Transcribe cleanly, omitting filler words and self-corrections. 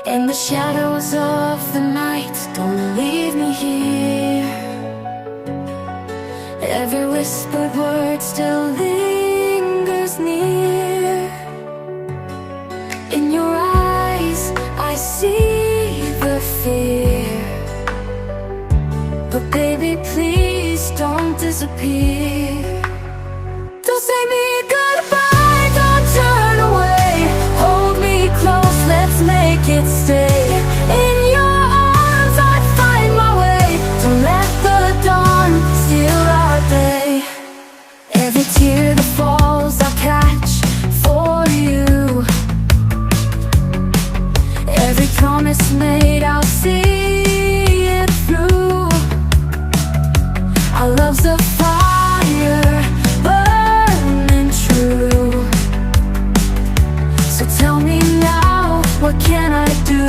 In the shadows of the night, don't leave me here. Every whispered word still lingers near. In your eyes, I see the fear. But baby, please don't disappear. Don't say me goodbye, don't turn away. Hold me close, let's make it stay. In your arms I find my way. Don't let the dawn steal our day. Every tear that falls I'll catch for you. Every promise made I'll see it through. Our love's a fire burning true. So tell me now, what can I do?